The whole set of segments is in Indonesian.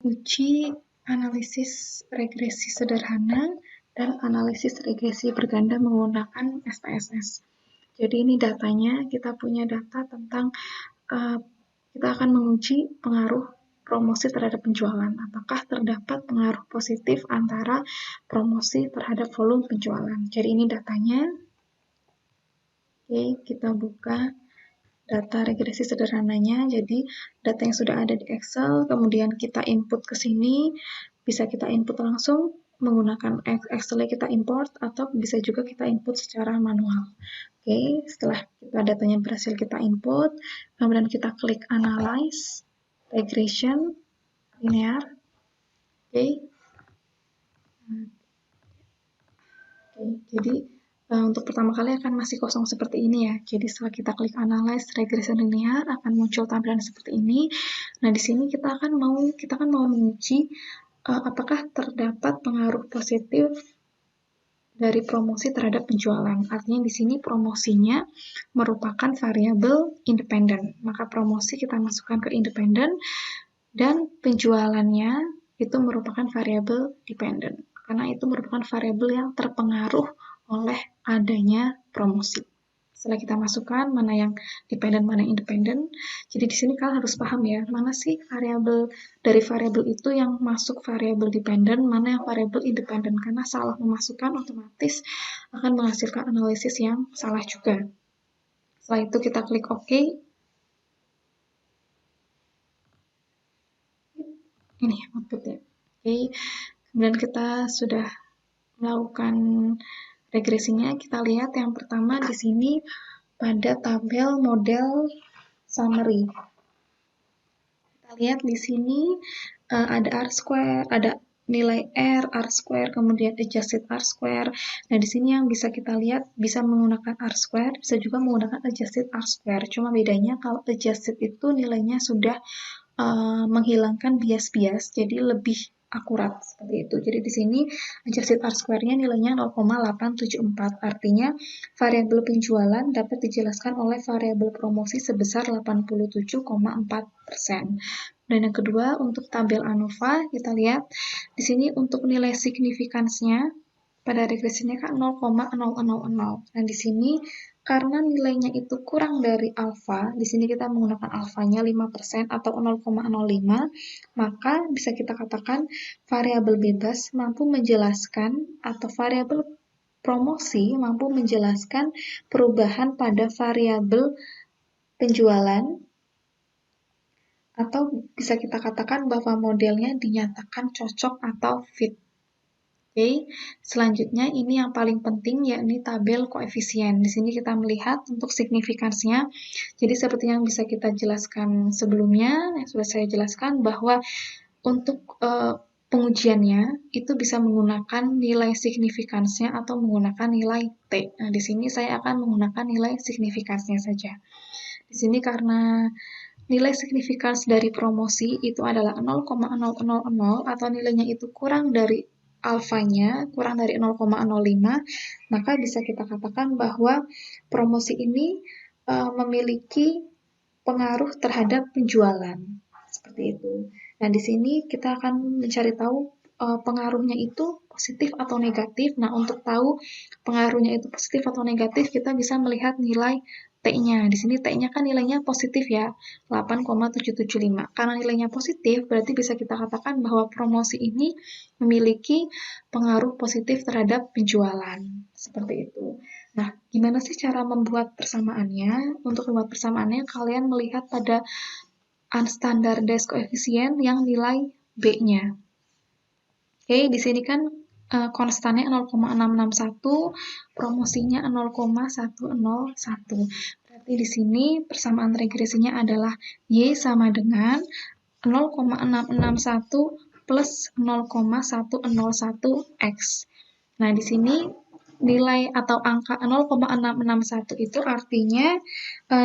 uji analisis regresi sederhana dan analisis regresi berganda menggunakan SPSS. Jadi ini datanya, kita punya data tentang kita akan menguji pengaruh promosi terhadap penjualan. Apakah terdapat pengaruh positif antara promosi terhadap volume penjualan. Jadi ini datanya. Oke, kita buka data regresi sederhananya. Jadi data yang sudah ada di Excel, kemudian kita input ke sini, bisa kita input langsung menggunakan Excel kita import, atau bisa juga kita input secara manual. Oke, setelah datanya berhasil kita input, kemudian kita klik Analyze, Regression, Linear. Oke, jadi untuk pertama kali akan masih kosong seperti ini ya. Jadi setelah kita klik Analyze Regression Linear akan muncul tampilan seperti ini. Nah, di sini kita akan mau menguji apakah terdapat pengaruh positif dari promosi terhadap penjualan. Artinya di sini promosinya merupakan variabel independen. Maka promosi kita masukkan ke independen dan penjualannya itu merupakan variabel dependen. Karena itu merupakan variabel yang terpengaruh oleh adanya promosi. Setelah kita masukkan mana yang dependen, mana yang independen. Jadi di sini kalian harus paham ya, mana sih variabel dari variabel itu yang masuk variabel dependen, mana yang variabel independen. Karena salah memasukkan otomatis akan menghasilkan analisis yang salah juga. Setelah itu kita klik OK. Ini outputnya. Oke. Kemudian kita sudah melakukan regresinya. Kita lihat yang pertama di sini pada tabel model summary. Kita lihat di sini ada R-square, ada nilai R-square, kemudian adjusted R-square. Nah, di sini yang bisa kita lihat bisa menggunakan R-square, bisa juga menggunakan adjusted R-square. Cuma bedanya kalau adjusted itu nilainya sudah menghilangkan bias-bias, jadi lebih akurat seperti itu. Jadi di sini adjusted R-square-nya nilainya 0,874. Artinya variabel penjualan dapat dijelaskan oleh variabel promosi sebesar 87,4%. Dan yang kedua, untuk tabel ANOVA, kita lihat di sini untuk nilai signifikansinya pada regresinya kan 0,000. Nah, di sini karena nilainya itu kurang dari alfa, di sini kita menggunakan alfanya 5% atau 0,05, maka bisa kita katakan variabel bebas mampu menjelaskan atau variabel promosi mampu menjelaskan perubahan pada variabel penjualan, atau bisa kita katakan bahwa modelnya dinyatakan cocok atau fit. Oke, selanjutnya ini yang paling penting yakni tabel koefisien. Di sini kita melihat untuk signifikansinya. Jadi seperti yang bisa kita jelaskan sebelumnya, yang sudah saya jelaskan bahwa untuk pengujiannya itu bisa menggunakan nilai signifikansinya atau menggunakan nilai T. Nah, di sini saya akan menggunakan nilai signifikansinya saja. Di sini karena nilai signifikans dari promosi itu adalah 0,000 atau nilainya itu kurang dari alfanya, kurang dari 0,05, maka bisa kita katakan bahwa promosi ini memiliki pengaruh terhadap penjualan. Seperti itu. Nah, di sini kita akan mencari tahu pengaruhnya itu positif atau negatif. Nah, untuk tahu pengaruhnya itu positif atau negatif, kita bisa melihat nilai T-nya. Di sini T-nya kan nilainya positif ya, 8,775. Karena nilainya positif, berarti bisa kita katakan bahwa promosi ini memiliki pengaruh positif terhadap penjualan. Seperti itu. Nah, gimana sih cara membuat persamaannya? Untuk membuat persamaannya, kalian melihat pada unstandardized coefficient yang nilai B-nya. Oke, di sini kan konstannya 0,661, promosinya 0,101. Berarti di sini persamaan regresinya adalah Y sama dengan 0,661 plus 0,101X. Nah, di sini nilai atau angka 0,661 itu artinya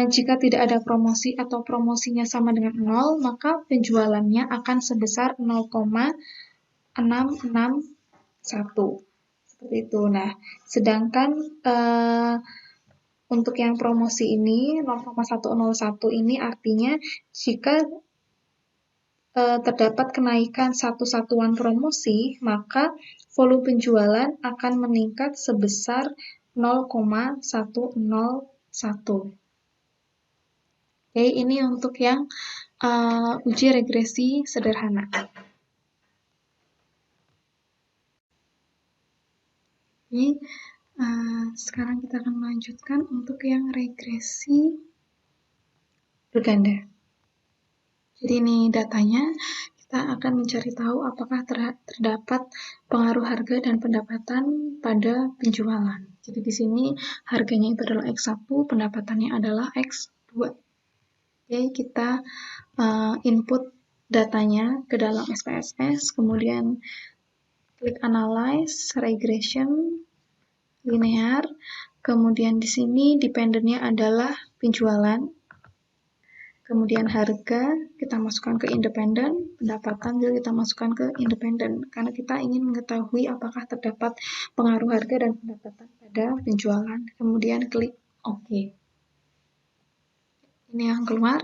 jika tidak ada promosi atau promosinya sama dengan 0, maka penjualannya akan sebesar 0,661. Seperti itu. Nah, sedangkan untuk yang promosi ini 0,101 ini artinya jika terdapat kenaikan satu satuan promosi, maka volume penjualan akan meningkat sebesar 0,101. Oke, ini untuk yang uji regresi sederhana. Ini sekarang kita akan melanjutkan untuk yang regresi berganda. Jadi ini datanya, kita akan mencari tahu apakah terdapat pengaruh harga dan pendapatan pada penjualan. Jadi di sini harganya itu adalah X1, pendapatannya adalah X2. Oke, kita input datanya ke dalam SPSS, kemudian klik Analyze, Regression, Linear, kemudian di sini dependennya adalah penjualan, kemudian harga kita masukkan ke independen, pendapatan juga kita masukkan ke independen, karena kita ingin mengetahui apakah terdapat pengaruh harga dan pendapatan pada penjualan. Kemudian klik OK. Ini yang keluar.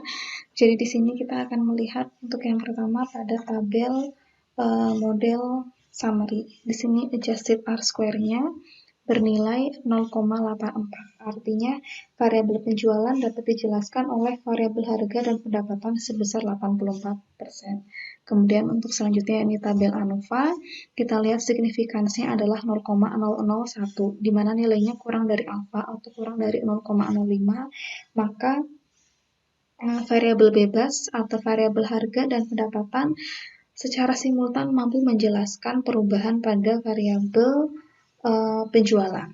Jadi di sini kita akan melihat untuk yang pertama pada tabel model summary. Di sini adjusted R-square-nya bernilai 0,84. Artinya variabel penjualan dapat dijelaskan oleh variabel harga dan pendapatan sebesar 84%. Kemudian untuk selanjutnya ini tabel ANOVA, kita lihat signifikansinya adalah 0,001, di mana nilainya kurang dari alfa atau kurang dari 0,05, maka variabel bebas atau variabel harga dan pendapatan secara simultan mampu menjelaskan perubahan pada variabel penjualan.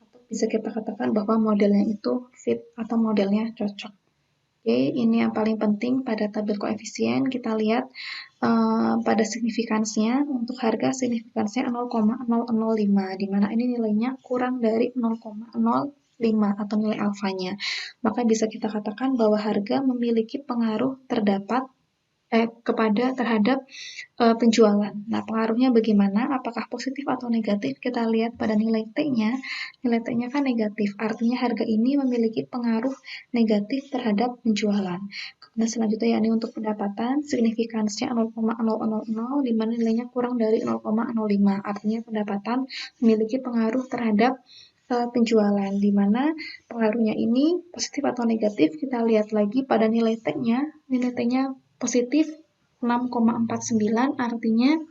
Atau bisa kita katakan bahwa modelnya itu fit atau modelnya cocok. Oke, ini yang paling penting pada tabel koefisien. Kita lihat pada signifikansinya, untuk harga signifikansinya 0,005, di mana ini nilainya kurang dari 0,05 atau nilai alfanya. Maka bisa kita katakan bahwa harga memiliki pengaruh terhadap penjualan. Nah, pengaruhnya bagaimana? Apakah positif atau negatif? Kita lihat pada nilai T-nya. Nilai T-nya kan negatif, artinya harga ini memiliki pengaruh negatif terhadap penjualan. Kemudian selanjutnya yakni untuk pendapatan, signifikansinya 0,000, di mana nilainya kurang dari 0,05. Artinya pendapatan memiliki pengaruh terhadap penjualan, di mana pengaruhnya ini positif atau negatif. Kita lihat lagi pada nilai T-nya. Nilai T-nya positif 6,49, artinya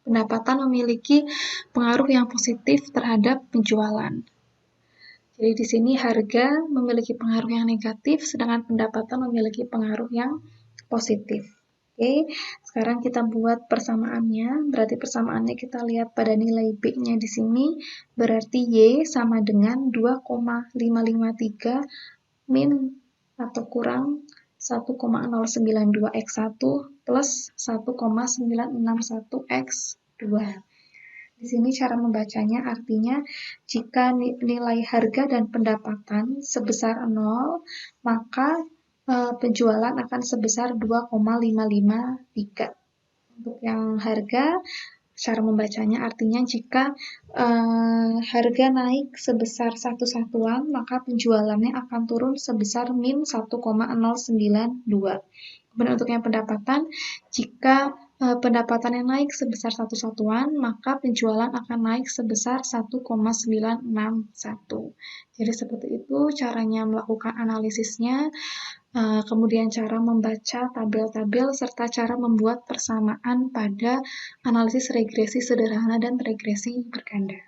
pendapatan memiliki pengaruh yang positif terhadap penjualan. Jadi di sini harga memiliki pengaruh yang negatif, sedangkan pendapatan memiliki pengaruh yang positif. Oke, sekarang kita buat persamaannya. Berarti persamaannya kita lihat pada nilai B-nya di sini, berarti Y sama dengan 2,553 min atau kurang 1,092x1 plus 1,961x2. Di sini cara membacanya artinya jika nilai harga dan pendapatan sebesar 0, maka penjualan akan sebesar 2,553. Untuk yang harga, cara membacanya artinya jika harga naik sebesar 1 satuan, maka penjualannya akan turun sebesar min 1,092. Kemudian untuk yang pendapatan, jika pendapatannya naik sebesar 1 satuan, maka penjualan akan naik sebesar 1,961. Jadi seperti itu caranya melakukan analisisnya. Kemudian cara membaca tabel-tabel, serta cara membuat persamaan pada analisis regresi sederhana dan regresi berganda.